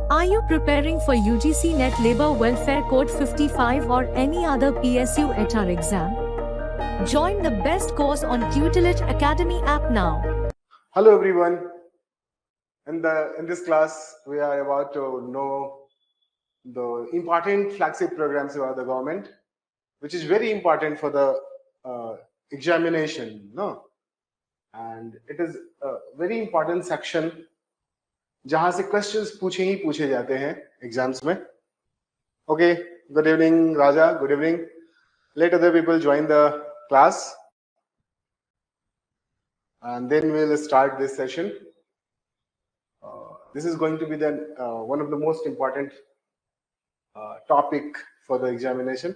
Are you preparing for UGC Net Labor Welfare Code 55 or any other PSU HR exam? Join the best course on Tutelage Academy app now. Hello everyone. In this class, we are about to know the important flagship programs of the government, which is very important for the examination, no? And it is a very important section जहां से questions पूछे जाते हैं exams में. Okay, good evening, Raja. Good evening. Let other people join the class, and then we'll start this session. This is going to be one of the most important topic for the examination.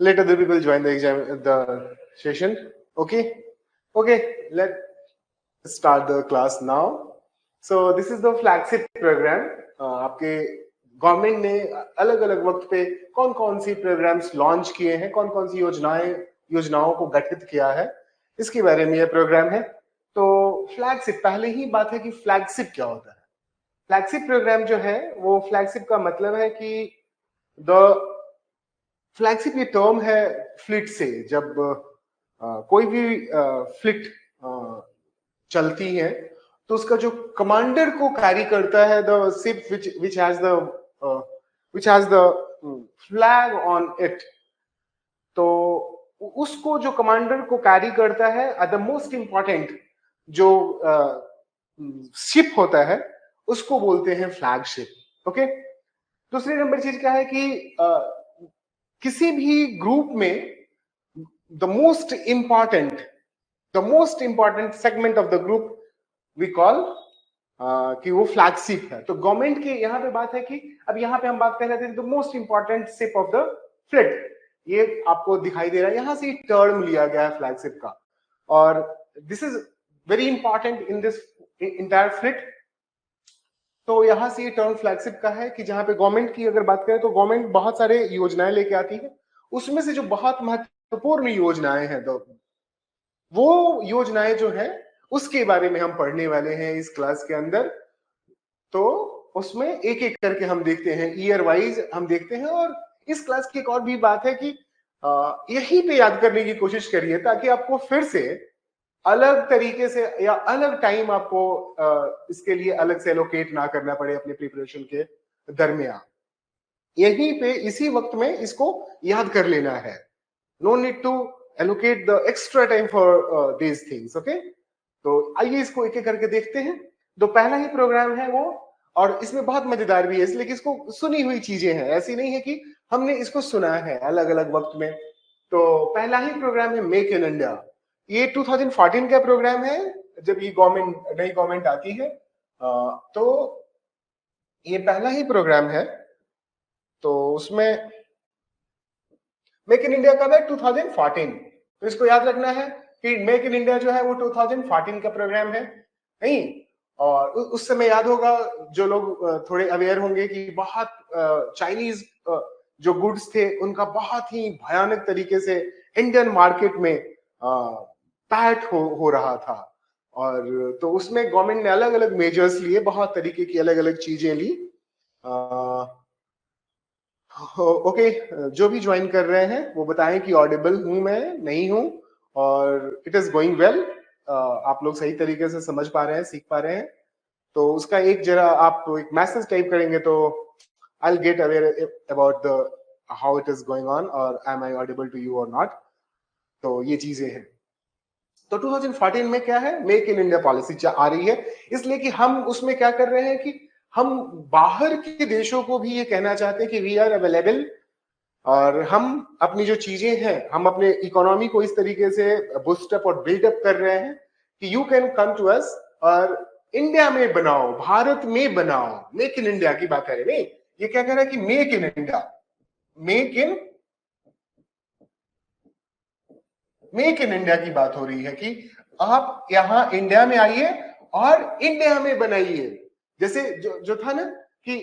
Let other people join the session. Okay, let's start the class now. So this is the flagship program. आपके government ने अलग अलग वक्त पे कौन कौन C programs launch किए हैं, कौन कौन सी योजनाओं को गठित किया है, इसके बारे में यह प्रोग्राम है. तो फ्लैगशिप, पहले ही बात है कि फ्लैगशिप क्या होता है. फ्लैगशिप प्रोग्राम जो है वो फ्लैगशिप का मतलब है कि फ्लैगशिप ये टर्म है फ्लीट से. जब कोई भी फ्लीट चलती है तो उसका जो कमांडर को कैरी करता है, the ship which has the flag on it, तो उसको जो कमांडर को कैरी करता है, द मोस्ट इंपॉर्टेंट जो शिप होता है उसको बोलते हैं फ्लैगशिप. ओके, दूसरी नंबर चीज क्या है कि किसी भी ग्रुप में the most important segment of the group we call कि वो फ्लैगशिप है. तो गवर्नमेंट के यहाँ पे बात है कि अब यहाँ पे हम बात कर रहे थे the most important ship of the fleet. ये आपको दिखाई दे रहा है, यहाँ से एक टर्म लिया गया है फ्लैगशिप का, और this is very important in this entire fleet. तो यहाँ से ये टर्म फ्लैगशिप का है कि जहाँ पे गवर्नमेंट की अगर बात करें तो गवर्नमेंट बहुत सारे योजनाएं लेके आती है. उसमें से जो बहुत महत्वपूर्ण योजनाएं हैं, तो वो योजनाएं जो है उसके बारे में हम पढ़ने वाले हैं इस क्लास के अंदर. तो उसमें एक एक करके हम देखते हैं, ईयर वाइज हम देखते हैं. और इस क्लास की एक और भी बात है कि यहीं पे याद करने की कोशिश करिए ताकि आपको फिर से अलग तरीके से या अलग टाइम आपको इसके लिए अलग से एलोकेट ना करना पड़े अपने प्रिपरेशन के दरमियान. यहीं पे इसी वक्त में इसको याद कर लेना है. No need to allocate the extra time for these things. Okay, तो आइए इसको एक एक करके देखते हैं. तो पहला ही प्रोग्राम है वो, और इसमें बहुत मजेदार भी है इसलिए कि इसको सुनी हुई चीजें हैं, ऐसी नहीं है कि हमने इसको सुना है अलग अलग वक्त में. तो पहला ही प्रोग्राम है मेक इन इंडिया. ये 2014 का प्रोग्राम है, जब ये नई गवर्नमेंट आती है. तो ये पहला ही प्रोग्राम है. तो उसमें मेक इन इंडिया कब है? 2014. तो इसको याद रखना है कि मेक इन इंडिया जो है वो 2014 का प्रोग्राम है नहीं. और उस समय याद होगा, जो लोग थोड़े अवेयर होंगे, कि बहुत चाइनीज जो गुड्स थे उनका बहुत ही भयानक तरीके से इंडियन मार्केट में पैट हो रहा था. और तो उसमें गवर्नमेंट ने अलग अलग मेजर्स लिए, बहुत तरीके की अलग अलग चीजें ली. ओके, जो भी ज्वाइन कर रहे हैं वो बताएं कि ऑडिबल हूं मैं, नहीं हूं, और इट इज गोइंग वेल. आप लोग सही तरीके से समझ पा रहे हैं, सीख पा रहे हैं. तो उसका एक जरा आप एक मैसेज टाइप करेंगे तो I will get aware about the how it is going on, और am I audible to you or not. तो ये चीजें हैं. तो 2014 में क्या है, मेक इन इंडिया पॉलिसी आ रही है, इसलिए कि हम उसमें क्या कर रहे हैं कि हम बाहर के देशों को भी ये कहना चाहते हैं कि वी आर अवेलेबल, और हम अपनी जो चीजें हैं, हम अपने इकोनॉमी को इस तरीके से बूस्टअप और बिल्डअप कर रहे हैं कि you can come to us, और इंडिया में बनाओ, भारत में बनाओ. मेक इन इंडिया की बात करें नहीं, ये क्या कह रहा है कि make in India, make in India की बात हो रही है कि आप यहाँ इंडिया में आइए और इंडिया में बनाइए. जैसे जो था ना कि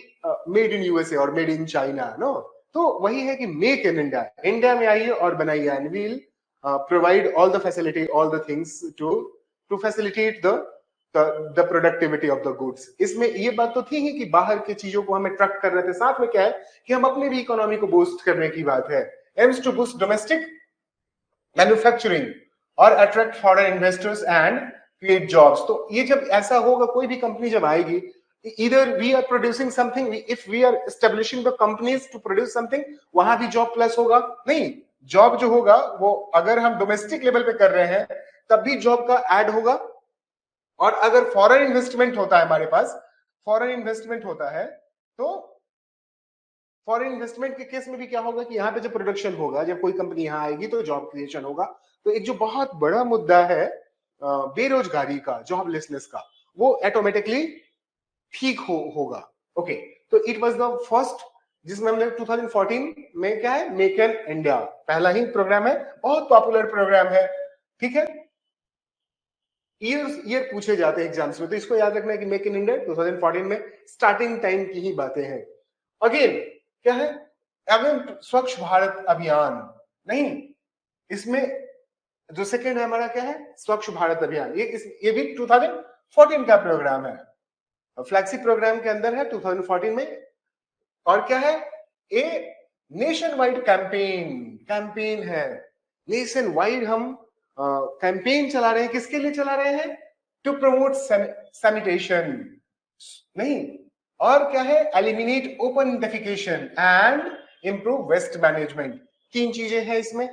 मेड इन यूएसए और मेड इन चाइना, नो, तो वही है कि मेक इन इंडिया, इंडिया में आइए और बनाइए. And we will provide all the facility, all the things to facilitate the the productivity of the goods. इसमें ये बात तो थी ही कि बाहर की चीजों को हमें ट्रक कर रहे थे, साथ में क्या है कि हम अपने भी इकोनॉमी को बूस्ट करने की बात है। Aims to boost domestic manufacturing और attract foreign investors and create jobs. तो ये जब ऐसा होगा, कोई भी कंपनी जब आएगी, either we are producing something, if we are establishing the companies to produce something, वहां भी जॉब प्लस होगा नहीं, जॉब जो होगा वो अगर हम डोमेस्टिक लेवल पे कर रहे हैं तब भी जॉब का ऐड होगा। और अगर फॉरेन इन्वेस्टमेंट होता है हमारे पास, फॉरेन इन्वेस्टमेंट होता है, तो फॉरेन इन्वेस्टमेंट के केस में भी क्या होगा कि यहाँ पे जब प्रोडक्शन होगा, जब कोई कंपनी यहाँ आएगी तो जॉब क्रिएशन होगा। तो एक जो बहुत बड़ा मुद्दा है बेरोजगारी का, जॉबलेसनेस का, वो ऑटोमेटिकली ठीक होगा। ओके, तो इट वाज द फर्स्ट जिसमें हमने 2014 में क्या है, मेक इन इंडिया पहला ही प्रोग्राम है, बहुत पॉपुलर प्रोग्राम है, ठीक है। ईयर पूछे जाते हैं एग्जाम्स में, तो इसको याद रखना है कि मेक इन इंडिया 2014 में स्टार्टिंग टाइम की ही बातें हैं। अगेन क्या है, अगेन स्वच्छ भारत अभियान नहीं, इसमें जो सेकेंड है हमारा क्या है, स्वच्छ भारत अभियान, ये भी 2014 का प्रोग्राम है, फ्लैगशिप प्रोग्राम के अंदर है 2014 में। और क्या है, ए नेशन वाइड कैंपेन है, नेशन वाइड हम कैंपेन चला रहे हैं। किसके लिए चला रहे हैं, टू प्रमोट सैनिटेशन नहीं, और क्या है, eliminate open defecation and improve waste management. तीन चीजें हैं इसमें।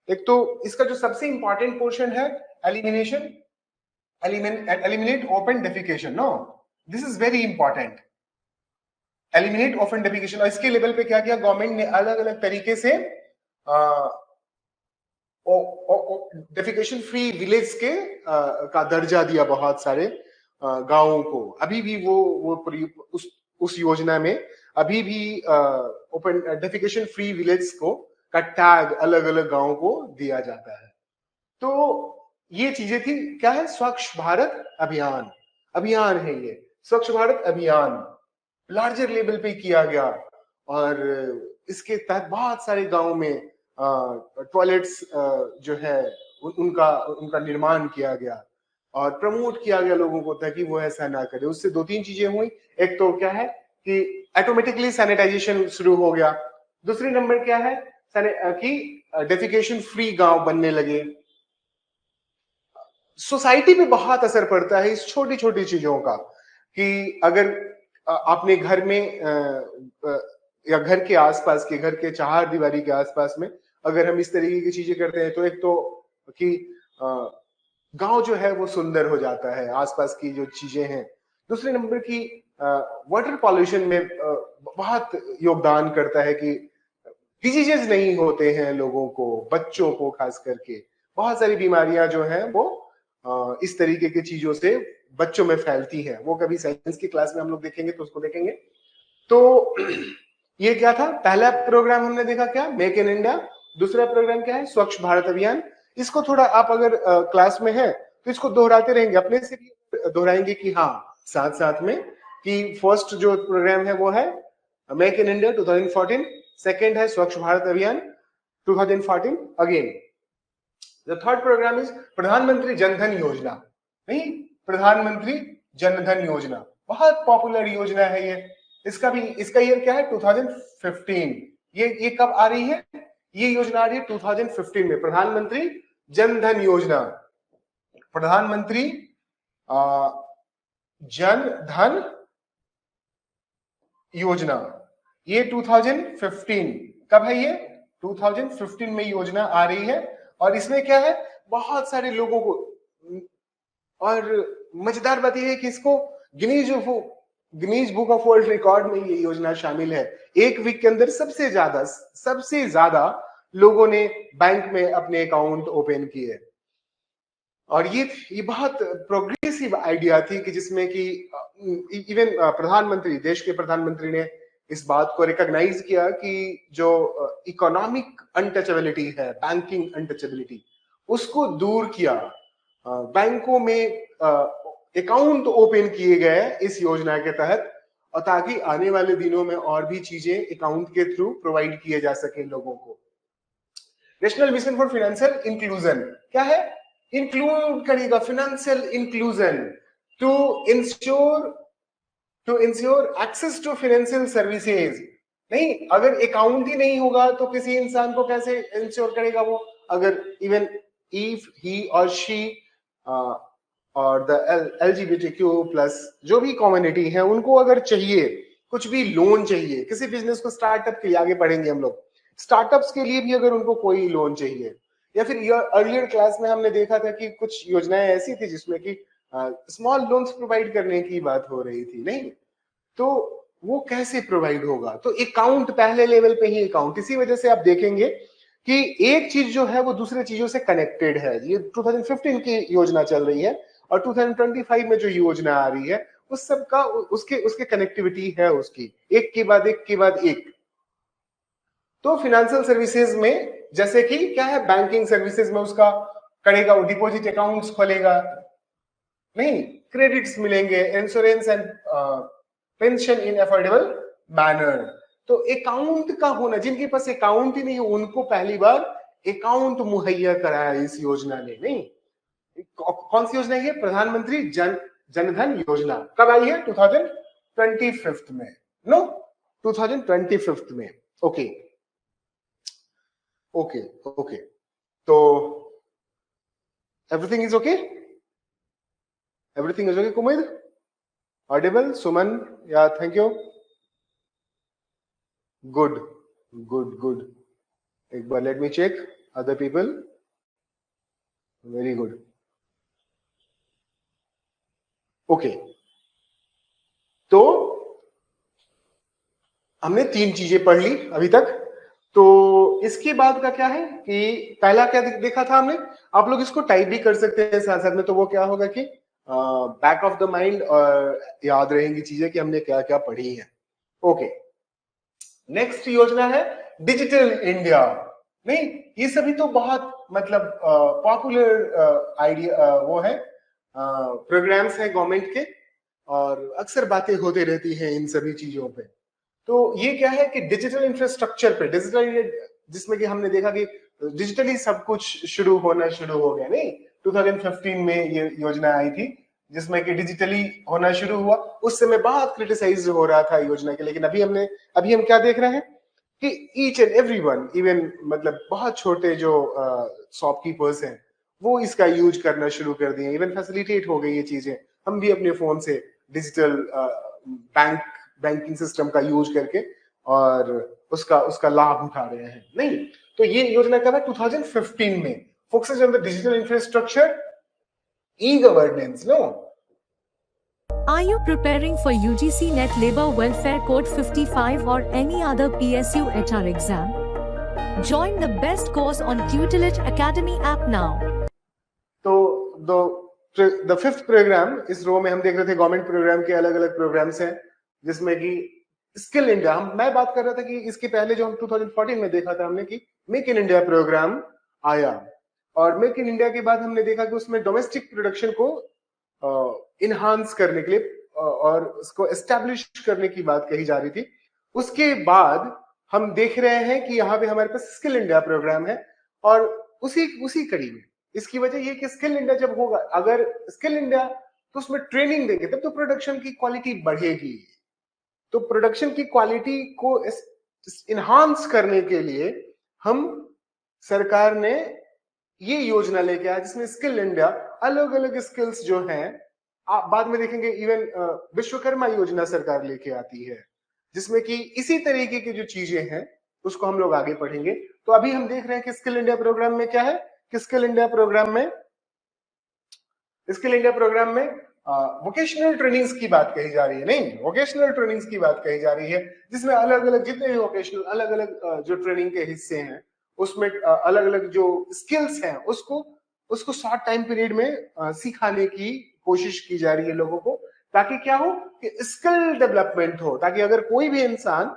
एक तो इसका जो सबसे इंपॉर्टेंट पोर्शन है eliminate open defecation, no this is very important, eliminate open defecation. और इसके लेवल पे क्या किया गवर्नमेंट ने, अलग अलग तरीके से डेफिकेशन फ्री विलेज के का दर्जा दिया बहुत सारे गांवों को। अभी भी वो उस योजना में अभी भी ओपन डेफिकेशन फ्री विलेज को का टैग अलग अलग गांवों को दिया जाता है। तो ये चीजें थी, क्या है, स्वच्छ भारत अभियान है ये स्वच्छ भारत अभियान, लार्जर लेवल पे किया गया। और इसके तहत बहुत सारे गांवों में टॉयलेट्स जो है उनका निर्माण किया गया और प्रमोट किया गया लोगों को, ताकि वो ऐसा ना करे। उससे दो तीन चीजें हुई, एक तो क्या है कि ऑटोमेटिकली सैनिटाइजेशन शुरू हो गया, दूसरी नंबर क्या है कि डेफिकेशन फ्री गांव बनने लगे। सोसाइटी पे बहुत असर पड़ता है इस छोटी छोटी चीजों का, कि अगर आपने घर में या घर के आसपास के, घर के चार दीवारी के आसपास में अगर हम इस तरीके की चीजें करते हैं, तो एक तो कि गांव जो है वो सुंदर हो जाता है, आसपास की जो चीजें हैं। दूसरे नंबर की वाटर पॉल्यूशन में बहुत योगदान करता है कि डिजीजेस नहीं होते हैं लोगों को, बच्चों को खास करके। बहुत सारी बीमारियां जो हैं वो इस तरीके की चीजों से बच्चों में फैलती है। वो कभी साइंस की क्लास में हम लोग देखेंगे तो उसको देखेंगे। तो ये क्या था, पहला प्रोग्राम हमने देखा क्या, मेक इन इंडिया। दूसरा प्रोग्राम क्या है, स्वच्छ भारत अभियान। इसको थोड़ा आप अगर क्लास में है तो इसको दोहराते रहेंगे, अपने से भी दोहराएंगे कि हाँ, साथ साथ में कि फर्स्ट जो प्रोग्राम है वो है मेक इन इंडिया 2014, सेकेंड है स्वच्छ भारत अभियान 2014 again. The third programme is प्रधानमंत्री जनधन योजना नहीं, प्रधानमंत्री जनधन योजना बहुत पॉपुलर योजना है ये। इसका ईयर क्या है, 2015। ये कब आ रही है, ये योजना आ रही है 2015 में, प्रधानमंत्री जनधन योजना, प्रधानमंत्री जनधन योजना। ये 2015 कब है, ये 2015 में योजना आ रही है। और इसमें क्या है, बहुत सारे लोगों को, और मजेदार बात यह है कि इसको Guinness book of world record में ये योजना शामिल है। एक वीक के अंदर सबसे ज्यादा लोगों ने बैंक में अपने अकाउंट ओपन किए। और ये बहुत प्रोग्रेसिव आइडिया थी कि जिसमें कि इवन प्रधानमंत्री, देश के प्रधानमंत्री ने इस बात को रिकॉग्नाइज किया कि जो इकोनॉमिक अनटचेबिलिटी है, बैंकिंग अनटचेबिलिटी, उसको दूर किया। बैंकों में अकाउंट ओपन किए गए इस योजना के तहत, और ताकि आने वाले दिनों में और भी चीजें अकाउंट के थ्रू प्रोवाइड किए जा सके लोगों को। National mission for financial inclusion क्या है, इंक्लूड करेगा financial inclusion, to ensure access to financial services. नहीं, अगर अकाउंट ही नहीं होगा तो किसी इंसान को कैसे इंश्योर करेगा वो? अगर इवन इफ ही और शी और द LGBTQ प्लस जो भी कम्युनिटी है, उनको अगर चाहिए कुछ भी लोन चाहिए किसी बिजनेस को स्टार्टअप के लिए, आगे पढ़ेंगे हम लोग, स्टार्टअप्स के लिए भी अगर उनको कोई लोन चाहिए, या फिर अर्लियर क्लास में हमने देखा था कि कुछ योजनाएं ऐसी थी जिसमें कि स्मॉल लोन्स प्रोवाइड करने की बात हो रही थी, नहीं? तो वो कैसे प्रोवाइड होगा? तो अकाउंट पहले लेवल पे ही अकाउंट। इसी वजह से आप देखेंगे कि एक चीज जो है वो दूसरे चीजों से कनेक्टेड है। ये 2015 की योजना चल रही है और 2025 में जो योजना आ रही है उस सब का उसके उसके कनेक्टिविटी है, उसकी एक के बाद एक के बाद एक। तो फाइनेंशियल सर्विसेज में जैसे कि क्या है, बैंकिंग सर्विसेज में उसका करेगा, वो डिपॉजिट अकाउंट्स खोलेगा, नहीं, क्रेडिट्स मिलेंगे, insurance and pension in affordable manner. तो अकाउंट का होना, जिनके पास अकाउंट ही नहीं है उनको पहली बार अकाउंट मुहैया कराया इस योजना ने। नहीं, कौन सी योजना है? प्रधानमंत्री जनधन योजना। कब आई है? 2025 में। नो, 2025 में। ओके ओके ओके, तो everything is okay, everything is okay Kumud, audible, Suman, या thank you, good good good. एक बार let me check other people, very good, okay. तो हमने 3 चीजें पढ़ ली अभी तक। तो इसके बाद का क्या है कि पहला क्या देखा था हमने, आप लोग इसको टाइप भी कर सकते हैं साथ साथ में, तो वो क्या होगा कि बैक ऑफ द माइंड याद रहेंगी चीजें कि हमने क्या क्या पढ़ी है। ओके, नेक्स्ट योजना है डिजिटल इंडिया। नहीं, ये सभी तो बहुत मतलब पॉपुलर आइडिया वो है, प्रोग्राम्स हैं गवर्नमेंट के, और अक्सर बातें होती रहती हैं इन सभी चीजों पे। तो ये क्या है कि डिजिटल इंफ्रास्ट्रक्चर पे, डिजिटल, जिसमें कि हमने देखा कि डिजिटली सब कुछ शुरू हो गया। नहीं, 2015 में ये योजना आई थी जिसमें कि डिजिटली होना शुरू हुआ। उस समय बहुत क्रिटिसाइज हो रहा था योजना के, लेकिन अभी हम क्या देख रहे हैं कि ईच एंड एवरीवन, इवन मतलब बहुत छोटे जो शॉपकीपर्स हैं वो इसका यूज करना शुरू कर दिए। इवन फैसिलिटेट हो गई ये चीजें, हम भी अपने फोन से डिजिटल बैंकिंग सिस्टम का यूज करके और उसका उसका लाभ उठा रहे हैं। नहीं, तो ये योजना कब है? 2015 में। Focuses on the digital infrastructure, e-governance, no? Are you preparing for UGC Net Labor Welfare Code 55 or any other PSU HR exam? Join the best course on Tutelage Academy app now. तो the fifth programme, इस रो में हम देख रहे थे government programme के अलग अलग प्रोग्राम्स हैं, जिसमें कि स्किल इंडिया, मैं बात कर रहा था कि इसके पहले जो हम 2014 में देखा था हमने कि मेक इन इंडिया प्रोग्राम आया, और मेक इन इंडिया के बाद हमने देखा कि उसमें डोमेस्टिक प्रोडक्शन को इनहांस करने के लिए और उसको एस्टेब्लिश करने की बात कही जा रही थी। उसके बाद हम देख रहे हैं कि यहाँ पे हमारे पास स्किल इंडिया प्रोग्राम है, और उसी कड़ी में इसकी वजह ये कि स्किल इंडिया जब होगा, अगर स्किल इंडिया तो उसमें ट्रेनिंग देंगे तब तो प्रोडक्शन की क्वालिटी बढ़ेगी। तो प्रोडक्शन की क्वालिटी को इनहांस करने के लिए हम सरकार ने ये योजना लेके आया जिसमें स्किल इंडिया, अलग अलग स्किल्स जो हैं, आप बाद में देखेंगे इवन विश्वकर्मा योजना सरकार लेके आती है, जिसमें कि इसी तरीके की जो चीजें हैं उसको हम लोग आगे पढ़ेंगे। तो अभी हम देख रहे हैं कि स्किल इंडिया प्रोग्राम में क्या है कि स्किल इंडिया प्रोग्राम में वोकेशनल ट्रेनिंग्स की बात कही जा रही है। नहीं, वोकेशनल ट्रेनिंग्स की बात कही जा रही है, जिसमें अलग अलग जितने भी वोकेशनल अलग अलग जो ट्रेनिंग के हिस्से हैं उसमें अलग अलग जो स्किल्स हैं उसको शॉर्ट टाइम पीरियड में सिखाने की कोशिश की जा रही है लोगों को, ताकि क्या हो कि स्किल डेवलपमेंट हो, ताकि अगर कोई भी इंसान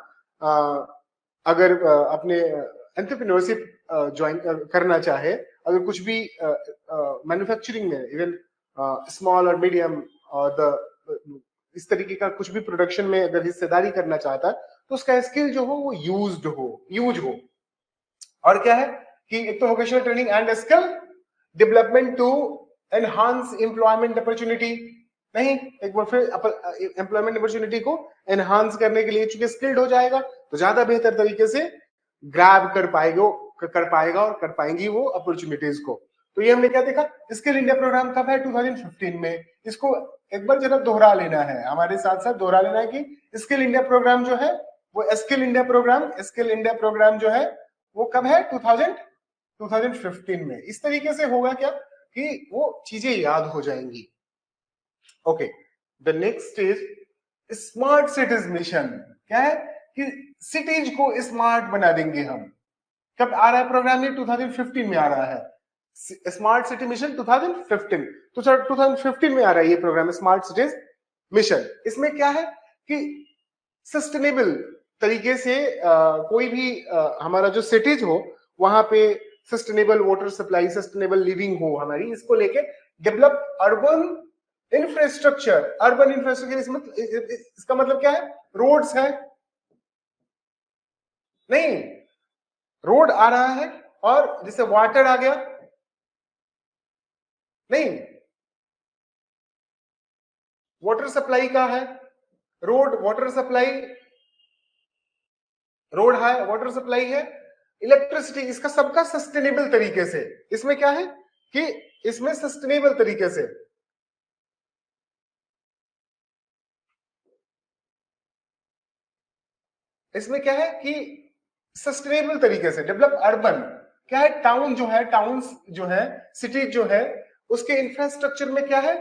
अगर अपने एंटरप्रेन्योरशिप ज्वाइन करना चाहे, अगर कुछ भी मैन्युफैक्चरिंग में, इवन स्मॉल और मीडियम और इस तरीके का कुछ भी प्रोडक्शन में अगर हिस्सेदारी करना चाहता है, तो उसका स्किल जो हो वो यूज हो। और क्या है कि एक तो vocational training and skill development to enhance employment opportunity. नहीं, एक बार फिर एम्प्लॉयमेंट अपॉर्चुनिटी को एनहांस करने के लिए, चूंकि स्किल्ड हो जाएगा तो ज्यादा बेहतर तरीके से ग्रैब कर पाएगा और कर पाएंगी वो अपॉर्चुनिटीज को। तो ये हमने क्या देखा, स्किल इंडिया प्रोग्राम कब है, 2015 में। इसको एक बार जरा दोहरा लेना है, हमारे साथ साथ दोहरा लेना है कि स्किल इंडिया प्रोग्राम जो है वो स्किल इंडिया प्रोग्राम जो है वो कब है, 2015 में। इस तरीके से होगा क्या कि वो चीजें याद हो जाएंगी। Okay, the next is smart cities mission. क्या है कि सिटीज को स्मार्ट बना देंगे हम। कब आ रहा है प्रोग्राम, ये 2015 में आ रहा है। स्मार्ट सिटी मिशन 2015 में आ रहा है ये प्रोग्राम, स्मार्ट सिटीज मिशन। इसमें क्या है कि सस्टेनेबल तरीके से कोई भी हमारा जो सिटीज हो वहां पे sustainable water supply, sustainable living हो हमारी, इसको लेके डेवलप अर्बन इंफ्रास्ट्रक्चर। इसका मतलब क्या है, रोड्स है नहीं, रोड आ रहा है और जैसे वाटर आ गया नहीं, वाटर सप्लाई का है, वाटर सप्लाई, रोड है, वाटर सप्लाई है, इलेक्ट्रिसिटी, इसका सबका सस्टेनेबल तरीके से। इसमें क्या है कि इसमें सस्टेनेबल तरीके से, इसमें क्या है कि सस्टेनेबल तरीके से डेवलप अर्बन। क्या है, टाउन्स जो है, सिटी जो है, उसके इंफ्रास्ट्रक्चर में क्या है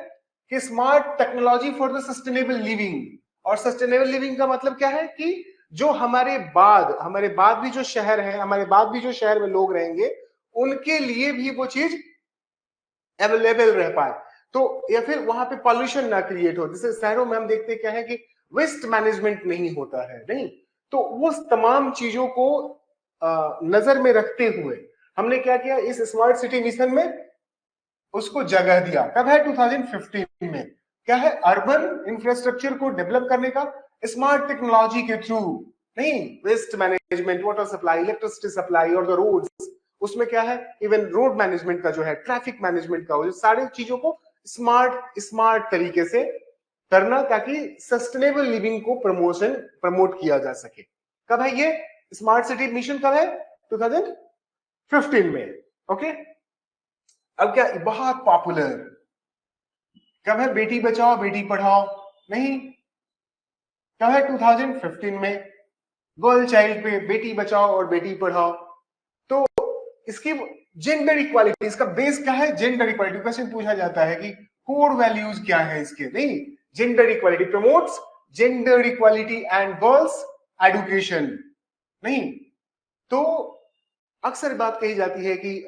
कि smart technology for the sustainable living. और सस्टेनेबल लिविंग का मतलब क्या है कि जो हमारे बाद भी जो शहर है, हमारे बाद भी जो शहर में लोग रहेंगे, उनके लिए भी वो चीज अवेलेबल रह पाए। तो या फिर वहां पे पॉल्यूशन ना क्रिएट हो। जैसे शहरों में हम देखते क्या है कि वेस्ट मैनेजमेंट नहीं होता है, नहीं, तो वो तमाम चीजों को नजर में रखते हुए हमने क्या किया, इस स्मार्ट सिटी मिशन में उसको जगह दिया। कब है, 2015 में। क्या है, अर्बन इंफ्रास्ट्रक्चर को डेवलप करने का स्मार्ट टेक्नोलॉजी के थ्रू, नहीं, waste management, water supply, electricity supply और द रोड्स, उसमें क्या है, इवन रोड मैनेजमेंट का जो है, ट्रैफिक मैनेजमेंट का, सारी चीजों को स्मार्ट तरीके से करना, ताकि सस्टेनेबल लिविंग को प्रमोट किया जा सके। कब है ये स्मार्ट सिटी मिशन, कब है, 2015 में। ओके, अब क्या बहुत पॉपुलर, कब है, बेटी बचाओ बेटी पढ़ाओ, नहीं, कब है, 2015 में। गर्ल चाइल्ड पे बेटी बचाओ और बेटी पढ़ाओ। तो इसकी जेंडर इक्वालिटी, इसका बेस क्या है, जेंडर इक्वालिटी। क्वेश्चन पूछा जाता है कि कोर वैल्यूज क्या है इसके, नहीं, gender equality, promotes gender equality and girls education, नहीं। तो अक्सर बात कही जाती है कि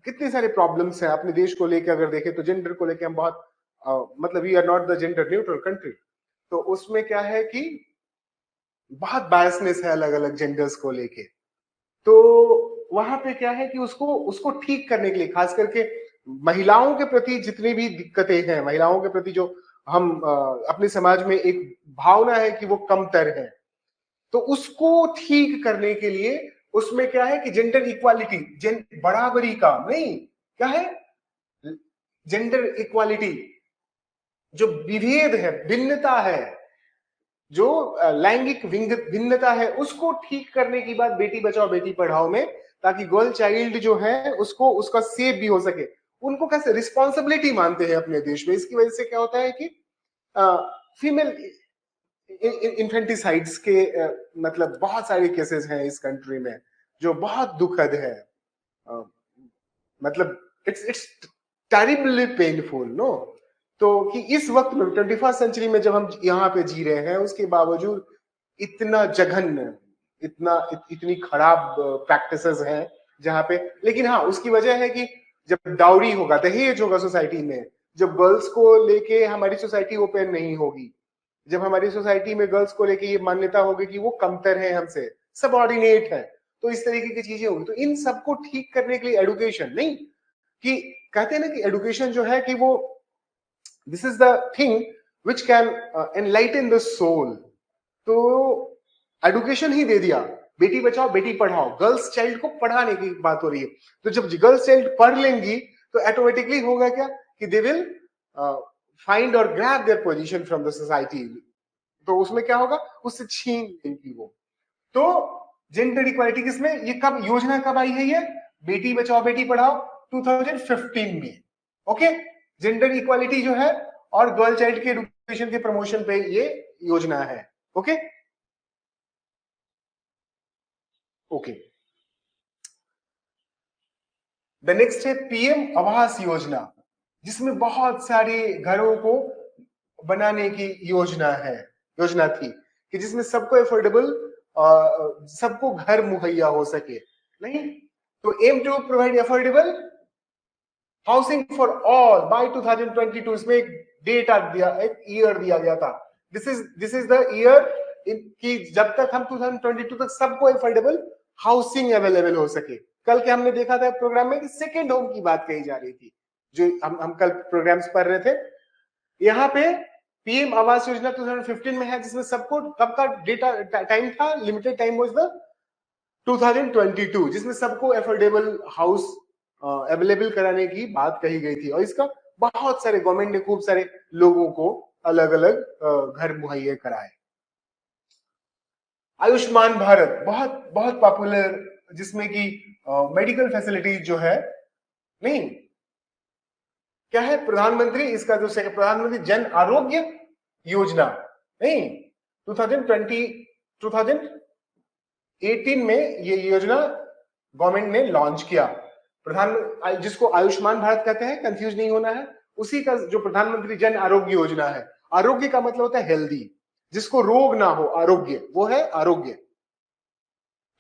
कितने सारे प्रॉब्लम्स हैं अपने देश को लेकर, अगर देखें तो जेंडर को लेकर हम बहुत मतलब we are not the gender neutral country. तो उसमें क्या है कि बहुत बायसनेस है अलग अलग जेंडर्स को लेके। तो वहां पे क्या है कि उसको ठीक करने के लिए, खास करके महिलाओं के प्रति जितनी भी दिक्कतें हैं, महिलाओं के प्रति जो हम अपने समाज में एक भावना है कि वो कमतर है, तो उसको ठीक करने के लिए उसमें क्या है कि जेंडर इक्वालिटी, बराबरी का, नहीं, क्या है, जेंडर इक्वालिटी, जो विभेद है, भिन्नता है, जो लैंगिक भिन्नता है, उसको ठीक करने की बात बेटी बचाओ बेटी पढ़ाओ में, ताकि गर्ल चाइल्ड जो है उसको उसका सेव भी हो सके। उनको कैसे रिस्पॉन्सिबिलिटी मानते हैं अपने देश में। इसकी वजह से क्या होता है कि फीमेल इन्फेंटिसाइड्स के मतलब बहुत सारे केसेस हैं इस कंट्री में, जो बहुत दुखद है। मतलब इट्स टेरिबली पेनफुल, नो। तो कि इस वक्त में 21st सेंचुरी में जब हम यहाँ पे जी रहे हैं, उसके बावजूद इतना जघन्य, इतनी खराब प्रैक्टिसेस हैं जहाँ पे। लेकिन हाँ, उसकी वजह है कि जब डाउरी होगा, दहेज होगा सोसाइटी में, जब गर्ल्स को लेके हमारी सोसाइटी ओपन नहीं होगी, जब हमारी सोसाइटी में गर्ल्स को लेके ये मान्यता होगी कि वो कमतर है, हमसे सबऑर्डिनेट है, तो इस तरीके की चीजें होंगी। तो इन सबको ठीक करने के लिए एडुकेशन, नहीं, कि कहते हैं ना कि एडुकेशन जो है कि वो this is the thing which can enlighten the soul. तो एडुकेशन ही दे दिया, बेटी बचाओ बेटी पढ़ाओ, गर्ल्स चाइल्ड को पढ़ाने की बात हो रही है। तो जब गर्ल्स चाइल्ड पढ़ लेंगी तो ऑटोमेटिकली होगा क्या कि दे विल फाइंड और grab their position from the society, तो उसमें क्या होगा, उससे छीन लेंगी वो। तो जेंडर इक्वालिटी किसमें, ये कब योजना कब आई है, ये बेटी बचाओ बेटी पढ़ाओ 2015 में। ओके, जेंडर इक्वालिटी जो है और गर्ल चाइल्ड के एजुकेशन के प्रमोशन पे ये योजना है। ओके ओके, द नेक्स्ट है पीएम आवास योजना, जिसमें बहुत सारे घरों को बनाने की योजना थी कि जिसमें सबको अफोर्डेबल, सबको घर मुहैया हो सके। नहीं तो aim to provide affordable housing for all by 2022, इसमें एक डेट दिया, एक ईयर दिया गया था, दिस इज द ईयर कि जब तक हम 2022 तक सबको अफोर्डेबल हाउसिंग अवेलेबल हो सके। कल के हमने देखा था प्रोग्राम में कि सेकेंड होम की बात कही जा रही थी, जो हम कल प्रोग्राम्स पढ़ रहे थे। यहाँ पे पीएम आवास योजना 2015 में है, जिसमें सबको कब का डेटा टाइम था, लिमिटेड टाइम वाज द 2022, जिसमें सबको अफोर्डेबल हाउस अवेलेबल कराने की बात कही गई थी। और इसका बहुत सारे गवर्नमेंट ने खूब सारे लोगों को अलग अलग घर मुहैया कराए। आयुष्मान भारत बहुत बहुत पॉपुलर, जिसमें कि मेडिकल फैसिलिटीज जो है, नहीं क्या है, प्रधानमंत्री, इसका जो प्रधानमंत्री जन आरोग्य योजना, नहीं 2018 में ये योजना गवर्नमेंट ने लॉन्च किया। जिसको आयुष्मान भारत कहते हैं, कंफ्यूज नहीं होना है, उसी का जो प्रधानमंत्री जन आरोग्य योजना है, आरोग्य का मतलब होता है हेल्दी, जिसको रोग ना हो, आरोग्य, वो है आरोग्य।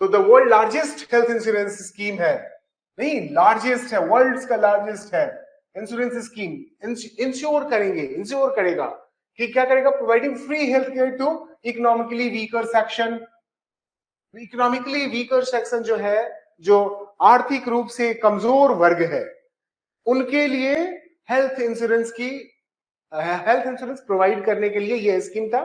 तो the world largest health insurance scheme है, नहीं लार्जेस्ट है, वर्ल्ड का लार्जेस्ट है इंश्योरेंस स्कीम। इंश्योर करेगा कि क्या करेगा, providing free health care to economically weaker section. Economically weaker section जो है, जो आर्थिक रूप से कमजोर वर्ग है, उनके लिए हेल्थ इंश्योरेंस प्रोवाइड करने के लिए यह स्कीम था।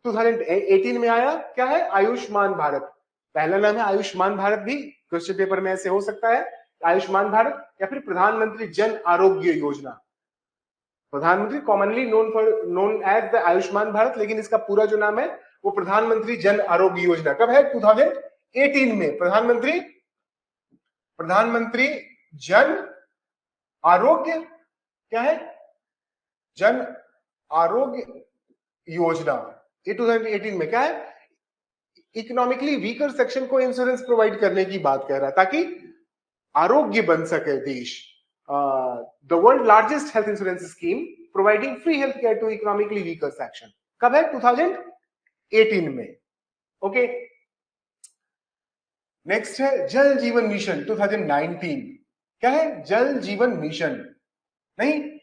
2018 में आया, क्या है, आयुष्मान भारत, पहला नाम है आयुष्मान भारत, भी क्वेश्चन पेपर में ऐसे हो सकता है, आयुष्मान भारत या फिर प्रधानमंत्री जन आरोग्य योजना। प्रधानमंत्री commonly known as the Ayushman Bharat, लेकिन इसका पूरा जो नाम है वो प्रधानमंत्री जन आरोग्य योजना। कब है, 2018 में प्रधानमंत्री जन आरोग्य, क्या है, जन आरोग्य योजना, ये 2018 में क्या है, इकोनॉमिकली वीकर सेक्शन को इंश्योरेंस प्रोवाइड करने की बात कह रहा है, ताकि आरोग्य बन सके देश। The world largest health insurance scheme providing free health care to economically weaker section, कब है, 2018 में। ओके, नेक्स्ट है जल जीवन मिशन 2019, क्या है, जल जीवन मिशन, नहीं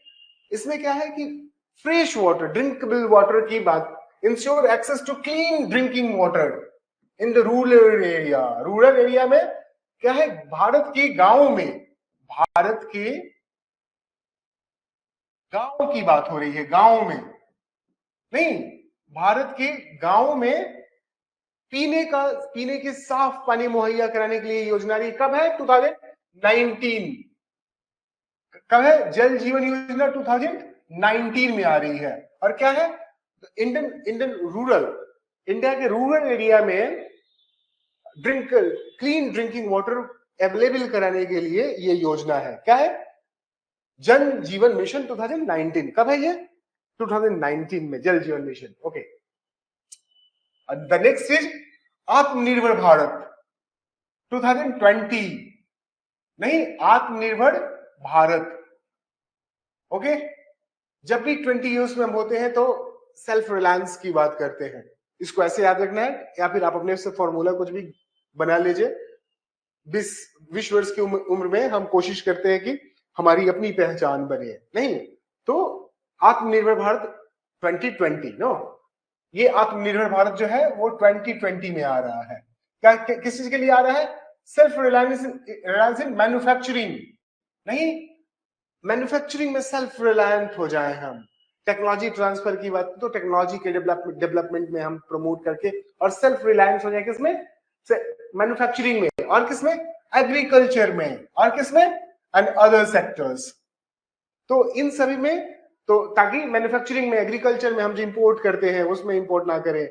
इसमें क्या है कि फ्रेश वाटर, ड्रिंकेबल वाटर की बात, ensure access to clean drinking water in the rural area में, क्या है, भारत के गांव की बात हो रही है, गांव में, नहीं भारत के गांव में पीने के साफ पानी मुहैया कराने के लिए योजना रही। कब है, 2019, कब है, जल जीवन योजना 2019 में आ रही है। और क्या है, इंडिया के रूरल एरिया में क्लीन ड्रिंकिंग वाटर अवेलेबल कराने के लिए ये योजना है। क्या है, जल जीवन मिशन 2019, कब है ये, 2019 में जल जीवन mission. Okay, the next is आत्मनिर्भर भारत 2020, नहीं आत्मनिर्भर भारत। ओके, जब भी 20 ईयर्स में हम होते हैं तो सेल्फ रिलायंस की बात करते हैं, इसको ऐसे याद रखना है, या फिर आप अपने से फॉर्मूला कुछ भी बना लीजिए। 20 वर्ष की उम्र में हम कोशिश करते हैं कि हमारी अपनी पहचान बने, नहीं तो आत्मनिर्भर भारत 2020, नो ये आत्मनिर्भर भारत जो है वो 2020 में आ रहा है। क्या किस चीज के लिए आ रहा है, सेल्फ रिलायंस इन मैन्युफैक्चरिंग, नहीं मैन्युफैक्चरिंग में सेल्फ रिलायंट हो जाए हम। टेक्नोलॉजी ट्रांसफर की बात, तो टेक्नोलॉजी के डेवलपमेंट में हम प्रमोट करके और सेल्फ रिलायंस हो जाए, किसमें, मैन्युफैक्चरिंग में, और किसमें, एग्रीकल्चर में, और किसमें, एंड अदर सेक्टर्स। तो इन सभी में तो ताकि मैन्युफैक्चरिंग में, एग्रीकल्चर में हम जो इंपोर्ट करते हैं उसमें इंपोर्ट ना करें,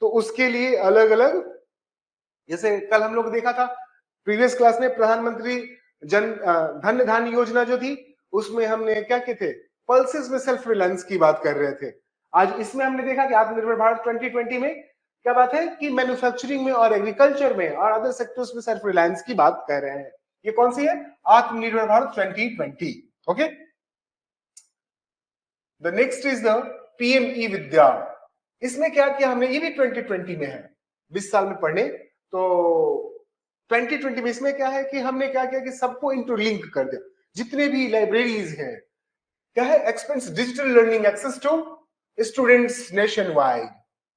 तो उसके लिए अलग अलग, जैसे कल हम लोग देखा था प्रीवियस क्लास में प्रधानमंत्री धन धान्य योजना जो थी, उसमें हमने क्या किए थे, पल्सेस में सेल्फ रिलायंस की बात कर रहे थे। आज इसमें हमने देखा कि आत्मनिर्भर भारत 2020 में क्या बात है कि मैन्युफैक्चरिंग में और एग्रीकल्चर में और अदर सेक्टर्स में सेल्फ रिलायंस की बात कर रहे हैं। ये कौन सी है, Atmanirbhar Bharat 2020। Okay, the next is the PM e Vidya. इसमें क्या किया हमने, ये भी 2020 में है, 20 साल में पढ़ने। तो 2020 में इसमें क्या है कि हमने क्या किया कि सबको इंटरलिंक कर दिया, जितने भी लाइब्रेरीज हैं, क्या है, expand digital learning access to students nationwide.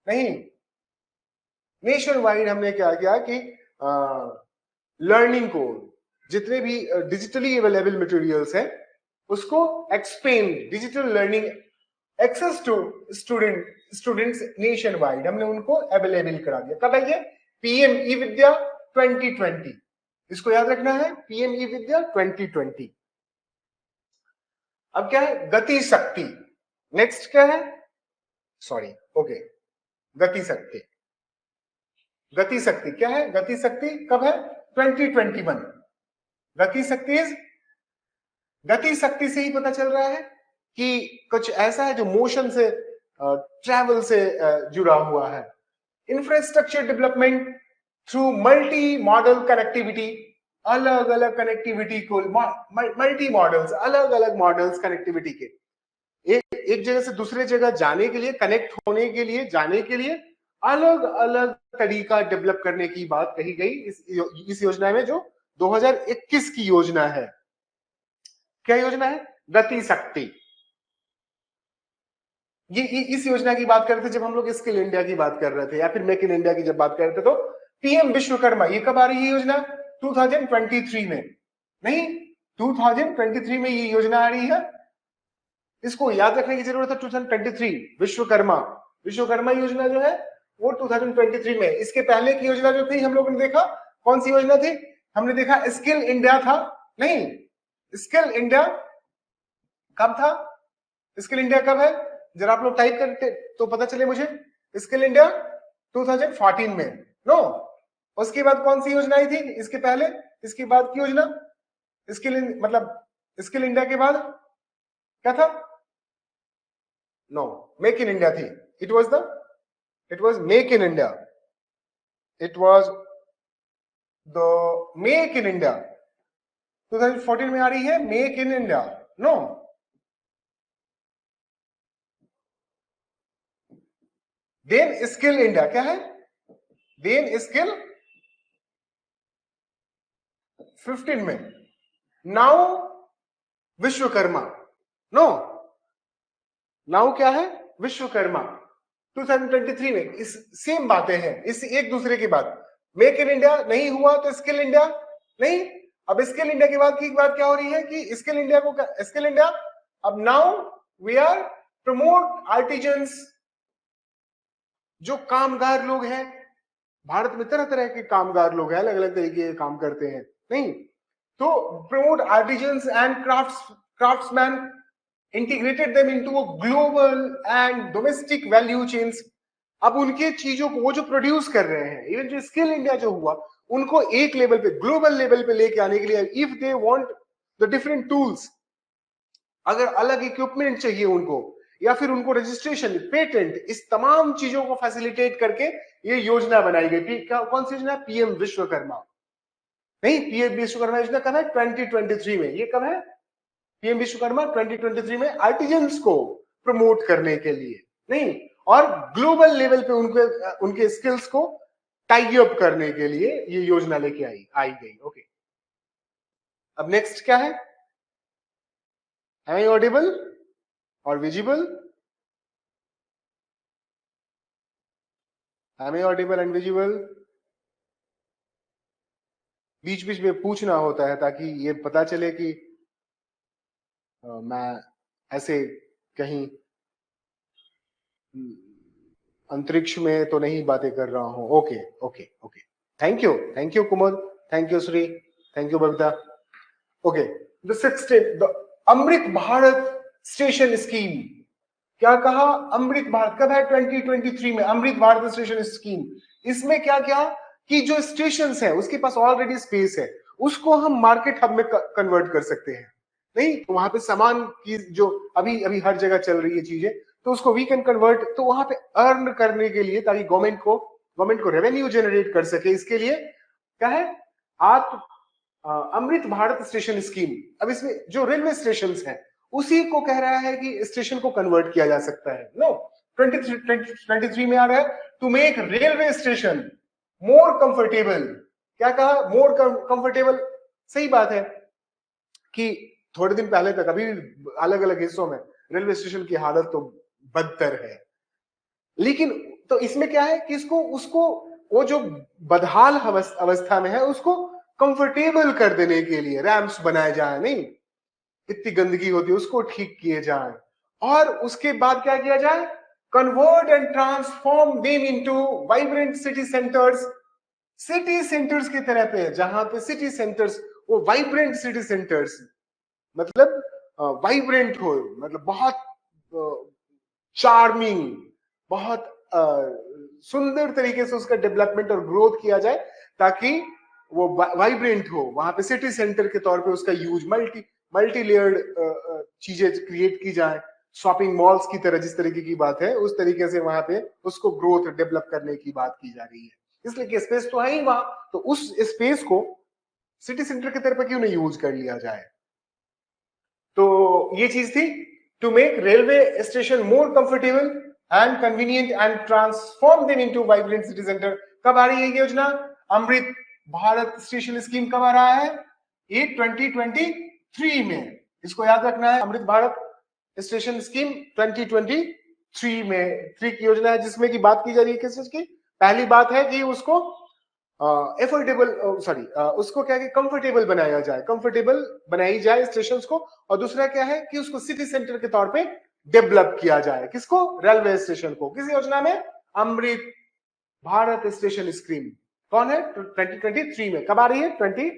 नहीं, नेशन वाइड हमने क्या किया कि लर्निंग को, जितने भी डिजिटली अवेलेबल मटेरियल्स हैं उसको expand digital learning access to students nationwide, हमने उनको अवेलेबल करा दिया। कब है ये, पीएम ई विद्या 2020, इसको याद रखना है, पीएम ई विद्या 2020। अब क्या है, गति शक्ति। नेक्स्ट क्या है, सॉरी, ओके, गति शक्ति। गति शक्ति क्या है, गति शक्ति कब है, 2021। गति शक्ति गति शक्ति से ही पता चल रहा है कि कुछ ऐसा है जो मोशन से, ट्रैवल से जुड़ा हुआ है। Infrastructure development through multi modal connectivity, अलग अलग कनेक्टिविटी को, मल्टी मॉडल्स, अलग अलग मॉडल्स कनेक्टिविटी के, एक जगह से दूसरे जगह जाने के लिए, कनेक्ट होने के लिए, जाने के लिए अलग अलग तरीका डेवलप करने की बात कही गई इस योजना में, जो 2021 की योजना है। क्या योजना है, गति शक्ति। ये इस योजना की बात कर रहे थे जब हम लोग स्किल इंडिया की बात कर रहे थे, या फिर मेक इन इंडिया की जब बात कर रहे थे। तो पीएम विश्वकर्मा, ये कब आ रही है योजना, 2023 में, नहीं 2023 में ये योजना आ रही है, इसको याद रखने की जरूरत है। 2023 विश्वकर्मा, विश्वकर्मा योजना जो है वो 2023 में। इसके पहले की योजना जो थी हम लोगों ने देखा, कौन सी योजना थी, हमने देखा स्किल इंडिया था। नहीं, स्किल इंडिया कब था, स्किल इंडिया कब है, जरा आप लोग टाइप करते तो पता चले मुझे। स्किल इंडिया 2014 में, नो, उसके बाद कौन सी योजना आई थी, इसके पहले, इसके बाद की योजना, स्किल मतलब स्किल इंडिया के बाद क्या था, नो, मेक इन इंडिया थी। It was make in India, it was the make in India 2014 में आ रही है, make in India, no, then skill India क्या है, देन स्किल 15 में, नाउ विश्वकर्मा, नो, नाउ क्या है, विश्वकर्मा 2023 में। इस सेम बातें हैं, इस एक दूसरे के बाद। मेक इन इंडिया नहीं हुआ तो स्किल इंडिया नहीं, अब स्किल इंडिया के बाद की बात क्या हो रही है कि स्किल इंडिया को, स्किल इंडिया, अब now we are promote artisans, जो कामगार लोग हैं, भारत में तरह तरह के कामगार लोग हैं, अलग अलग तरीके के काम करते हैं, नहीं, तो promote artisans and craftsman, integrated them into global and domestic value chains. अब उनके चीजों को वो जो प्रोड्यूस कर रहे हैं, इवन जो स्किल इंडिया जो हुआ, उनको एक लेवल पे, ग्लोबल लेवल पे लेके आने के लिए, if they want the different tools, अगर अलग इक्विपमेंट चाहिए उनको, या फिर उनको रजिस्ट्रेशन, पेटेंट, इस तमाम चीजों को फैसिलिटेट करके ये योजना बनाई गई। कौन सी योजना, पीएम विश्वकर्मा। नहीं, पीएम विश्वकर्मा योजना कब है, 2023 में। ये कब है, पीएम विश्वकर्मा 2023 में, आर्टिजन्स को प्रमोट करने के लिए, नहीं, और ग्लोबल लेवल पे उनके स्किल्स को टाई अप करने के लिए ये योजना लेके आई गई। ओके, अब नेक्स्ट क्या है, एम आई ऑडिबल और visible, am I audible and visible, बीच बीच में पूछना होता है ताकि ये पता चले कि मैं ऐसे कहीं अंतरिक्ष में तो नहीं बातें कर रहा हूं। Okay okay okay, thank you Kumud, thank you Shri, thank you Babita. Okay, the 16 the Amrit Bharat station scheme, क्या कहा, अमृत भारत, कब है 2023 में अमृत भारत स्टेशन स्कीम। इसमें क्या क्या कि जो स्टेशन है उसके पास ऑलरेडी स्पेस है, उसको हम मार्केट हब में कन्वर्ट कर सकते हैं। नहीं तो वहां पे सामान की जो अभी अभी हर जगह चल रही है चीजें, तो उसको वी कैन कन्वर्ट, तो वहां पे अर्न करने के लिए, ताकि गवर्नमेंट को रेवेन्यू जनरेट कर सके, इसके लिए क्या है, आप अमृत भारत स्टेशन स्कीम। अब इसमें जो रेलवे स्टेशन है उसी को कह रहा है कि स्टेशन को कन्वर्ट किया जा सकता है। नो 23 में आ रहा है to make railway station more comfortable. क्या कहा, मोर कंफर्टेबल। सही बात है कि थोड़े दिन पहले तक अभी अलग अलग हिस्सों में रेलवे स्टेशन की हालत तो बदतर है, लेकिन तो इसमें क्या है कि इसको उसको वो जो बदहाल अवस्था में है उसको कंफर्टेबल कर देने के लिए रैम्प्स बनाए जाए, नहीं इतनी गंदगी होती है उसको ठीक किए जाए, और उसके बाद क्या किया जाए, convert and transform them into vibrant city centres. City centres की तरह पे, जहां पे सिटी सेंटर्स वो वाइब्रेंट सिटी सेंटर्स, मतलब वाइब्रेंट हो, मतलब बहुत चार्मिंग, बहुत सुंदर तरीके से उसका डेवलपमेंट और ग्रोथ किया जाए, ताकि वो वाइब्रेंट हो। वहां पे सिटी सेंटर के तौर पे उसका यूज मल्टी लेयर्ड चीजें क्रिएट की जाए, शॉपिंग मॉल्स की तरह, जिस तरीके की बात है उस तरीके से वहां पे उसको ग्रोथ डेवलप करने की बात की जा रही है। इसलिए कि स्पेस तो है ही वहां, तो उस स्पेस को सिटी सेंटर के तरह पे क्यों नहीं यूज कर लिया जाए। तो ये चीज थी, to make railway station more comfortable and convenient and transform them into vibrant city centre. कब आ रही है ये योजना, अमृत भारत स्टेशन स्कीम कब आ रहा है, ये 2023 में। इसको याद रखना है, अमृत भारत स्टेशन स्कीम 2023 में 3 की योजना है, जिसमें की बात की जा रही है किस चीज की। पहली बात है कि उसको एफोर्डेबल उसको क्या है, कंफर्टेबल बनाया जाए, कंफर्टेबल बनाई जाए स्टेशन को, और दूसरा क्या है कि उसको सिटी सेंटर के तौर पे डेवलप किया जाए। किसको, रेलवे स्टेशन को। किस योजना में, अमृत भारत स्टेशन स्कीम। कौन है, 2023 में। कब आ रही है, 20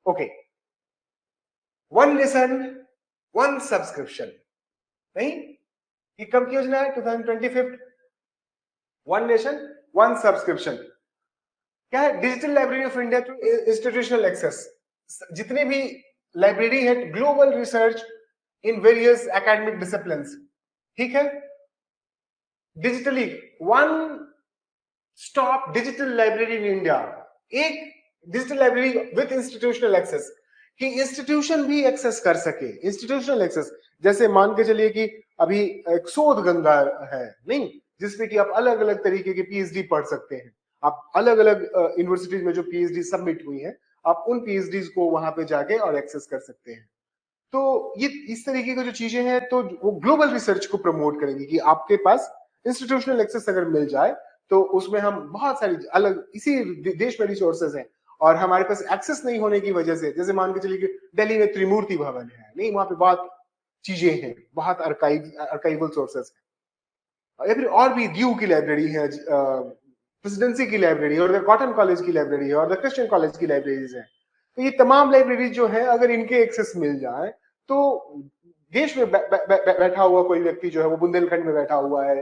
okay. One nation one subscription, नहीं ये कब की योजना है, 2025। वन नेशन वन सब्सक्रिप्शन क्या है, digital library of India to institutional access. जितने भी लाइब्रेरी है, global research in various academic disciplines, ठीक है, digitally one stop digital library in India. एक digital library with institutional access, कि इंस्टीट्यूशन भी एक्सेस कर सके। इंस्टीट्यूशनल एक्सेस जैसे मान के चलिए कि अभी एक शोध गंगा है, नहीं जिसमें कि आप अलग अलग तरीके के पीएचडी पढ़ सकते हैं। आप अलग अलग यूनिवर्सिटीज में जो पीएचडी सबमिट हुई है, आप उन पीएचडी को वहां पे जाके और एक्सेस कर सकते हैं। तो ये इस तरीके की जो चीजें हैं, तो वो ग्लोबल रिसर्च को प्रमोट करेंगे कि आपके पास इंस्टीट्यूशनल एक्सेस अगर मिल जाए, तो उसमें हम बहुत सारी अलग इसी देश में रिसोर्सेज हैं, और हमारे पास एक्सेस नहीं होने की वजह से, जैसे मान के चलिए कि दिल्ली में त्रिमूर्ति भवन है, नहीं वहां पे बहुत चीजें हैं, बहुत आर्काइवल सोर्सेस है, या फिर और भी ड्यू की लाइब्रेरी है, प्रेसिडेंसी की लाइब्रेरी, और कॉटन कॉलेज की लाइब्रेरी है, और द क्रिश्चियन कॉलेज की लाइब्रेरीज है। तो ये तमाम लाइब्रेरी जो है, अगर इनके एक्सेस मिल जाए, तो देश में बैठा हुआ कोई व्यक्ति जो है, वो बुंदेलखंड में बैठा हुआ है,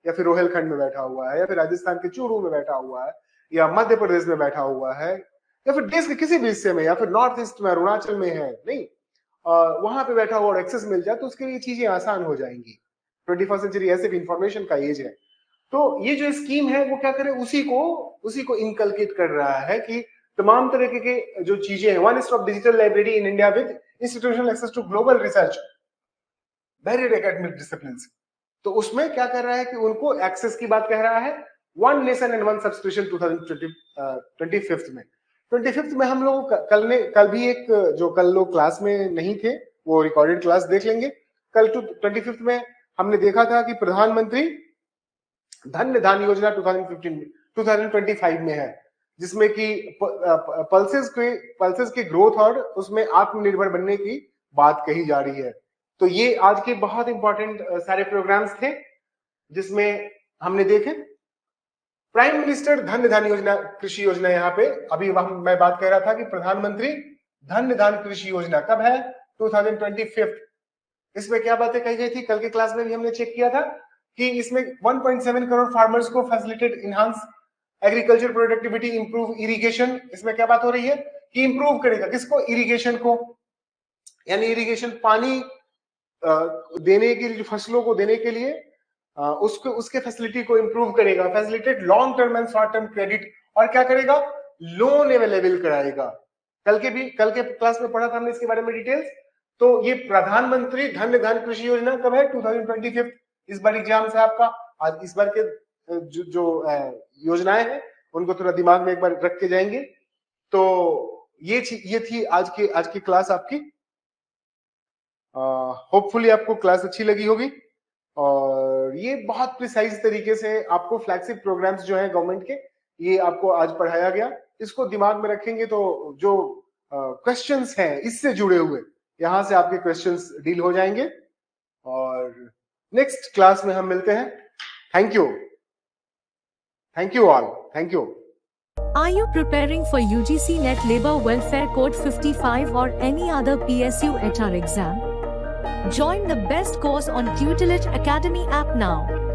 या फिर रोहिलखंड में बैठा हुआ है, या फिर राजस्थान के चूरू में बैठा हुआ है, या मध्य प्रदेश में बैठा हुआ है, या फिर देश के किसी भी हिस्से में, या फिर नॉर्थ ईस्ट में अरुणाचल में है, नहीं वहां पे बैठा हुआ और एक्सेस मिल जाए, तो उसके लिए चीजें आसान हो जाएंगी। 21st सेंचुरी ऐसे भी इंफॉर्मेशन का एज है। तो ये जो स्कीम है वो क्या करे, उसी को इनकलकेट कर रहा है कि तमाम तरह के जो चीजें हैं, one stop digital library in India with institutional access to global research varied academic disciplines. तो उसमें क्या कर रहा है कि उनको एक्सेस की बात कह रहा है, one nation and one subscription 2025 में। 25 में हम लोग कल भी एक, जो कल लोग क्लास में नहीं थे वो रिकॉर्डेड क्लास देख लेंगे। कल 25 में हमने देखा था कि प्रधानमंत्री धन्य धान योजना 2025 में है, जिसमें कि पल्सेस की ग्रोथ और उसमें आत्मनिर्भर बनने की बात कही जा रही है। तो ये आज के बहुत इंपॉर्टेंट सारे प्रोग्राम्स थे, जिसमें हमने देखे प्राइम मिनिस्टर धन्य धान योजना कृषि योजना। यहाँ पे अभी मैं बात कर रहा था कि प्रधानमंत्री धन्य धान कृषि योजना कब है, 2025 इसमें क्या बातें कही गई थी, कल के क्लास में भी हमने चेक किया था कि इसमें 1.7 करोड़ फार्मर्स को facilitate enhance agriculture productivity, improve irrigation. इसमें क्या बात हो रही है कि इंप्रूव करेगा किसको, इरिगेशन को, यानी इरिगेशन पानी देने के लिए, फसलों को देने के लिए उसको, उसके फैसिलिटी को इंप्रूव करेगा, facilitate long term and short term credit, और क्या करेगा, लोन अवेलेबल कराएगा। कल के क्लास में पढ़ा था हमने इसके बारे में डिटेल्स। तो ये प्रधानमंत्री धन कृषि योजना कब है, 2025 इस बार एग्जाम से आपका। आज इस बार के जो योजनाएं हैं उनको थोड़ा दिमाग में एक बार रख के जाएंगे। तो ये थी आज की क्लास आपकी। होपफुली आपको क्लास अच्छी लगी होगी, और ये बहुत प्रिसाइज तरीके से आपको फ्लैगशिप प्रोग्राम्स जो हैं गवर्नमेंट के, ये आपको आज पढ़ाया गया। इसको दिमाग में रखेंगे तो जो क्वेश्चंस हैं इससे जुड़े हुए, यहां से आपके क्वेश्चंस डील हो जाएंगे। और नेक्स्ट क्लास में हम मिलते हैं। Thank you all, thank you. Are you preparing for UGC Net Labor Welfare Code 55 or any other PSU HR exam? Join the best course on Tutelage Academy app now.